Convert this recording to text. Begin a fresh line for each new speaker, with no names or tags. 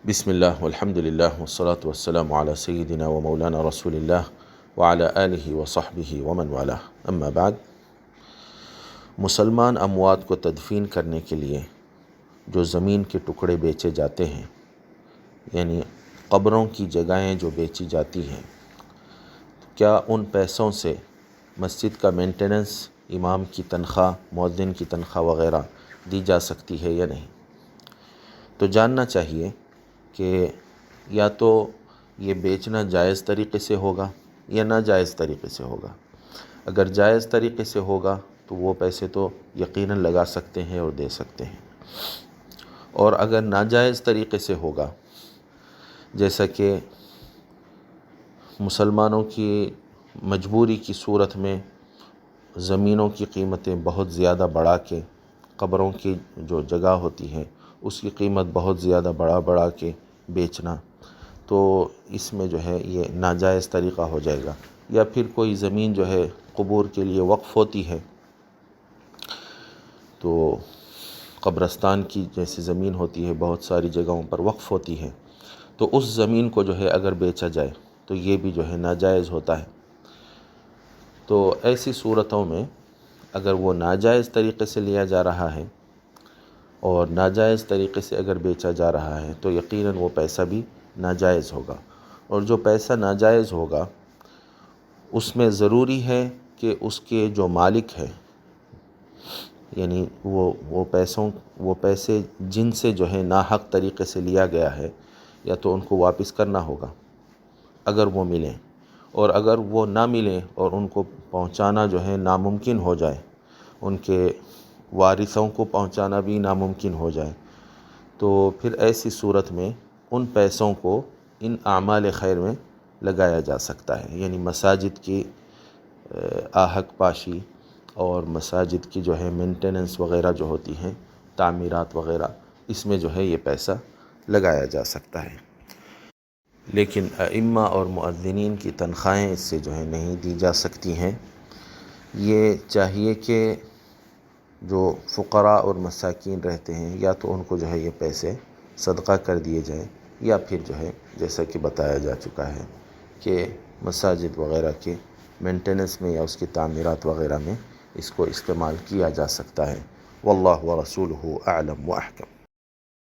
بسم اللہ والحمد للہ والصلاة والسلام علی سیدنا و مولانا رسول اللہ وعلی آلہ وصحبہ ومن والاه اما بعد۔ مسلمان اموات کو تدفین کرنے کے لیے جو زمین کے ٹکڑے بیچے جاتے ہیں، یعنی قبروں کی جگہیں جو بیچی جاتی ہیں، کیا ان پیسوں سے مسجد کا مینٹیننس، امام کی تنخواہ، مؤذن کی تنخواہ وغیرہ دی جا سکتی ہے یا نہیں؟ تو جاننا چاہیے کہ یا تو یہ بیچنا جائز طریقے سے ہوگا یا ناجائز طریقے سے ہوگا۔ اگر جائز طریقے سے ہوگا تو وہ پیسے تو یقیناً لگا سکتے ہیں اور دے سکتے ہیں، اور اگر ناجائز طریقے سے ہوگا، جیسا کہ مسلمانوں کی مجبوری کی صورت میں زمینوں کی قیمتیں بہت زیادہ بڑھا کے، قبروں کی جو جگہ ہوتی ہے اس کی قیمت بہت زیادہ بڑھا کے بیچنا، تو اس میں جو ہے یہ ناجائز طریقہ ہو جائے گا۔ یا پھر کوئی زمین جو ہے قبور کے لیے وقف ہوتی ہے، تو قبرستان کی جیسی زمین ہوتی ہے، بہت ساری جگہوں پر وقف ہوتی ہے، تو اس زمین کو جو ہے اگر بیچا جائے تو یہ بھی جو ہے ناجائز ہوتا ہے۔ تو ایسی صورتوں میں اگر وہ ناجائز طریقے سے لیا جا رہا ہے اور ناجائز طریقے سے اگر بیچا جا رہا ہے تو یقیناً وہ پیسہ بھی ناجائز ہوگا، اور جو پیسہ ناجائز ہوگا اس میں ضروری ہے کہ اس کے جو مالک ہے، یعنی وہ پیسے جن سے جو ہے ناحق طریقے سے لیا گیا ہے، یا تو ان کو واپس کرنا ہوگا اگر وہ ملیں، اور اگر وہ نہ ملیں اور ان کو پہنچانا جو ہے ناممکن ہو جائے، ان کے وارثوں کو پہنچانا بھی ناممکن ہو جائے، تو پھر ایسی صورت میں ان پیسوں کو ان اعمال خیر میں لگایا جا سکتا ہے، یعنی مساجد کی آہک پاشی اور مساجد کی جو ہے مینٹیننس وغیرہ جو ہوتی ہیں، تعمیرات وغیرہ، اس میں جو ہے یہ پیسہ لگایا جا سکتا ہے۔ لیکن ائمہ اور مؤذنین کی تنخواہیں اس سے جو ہے نہیں دی جا سکتی ہیں۔ یہ چاہیے کہ جو فقراء اور مساکین رہتے ہیں، یا تو ان کو جو ہے یہ پیسے صدقہ کر دیے جائیں، یا پھر جو ہے جیسا کہ بتایا جا چکا ہے کہ مساجد وغیرہ کے مینٹیننس میں یا اس کی تعمیرات وغیرہ میں اس کو استعمال کیا جا سکتا ہے۔ واللہ ورسولہ اعلم واحکم۔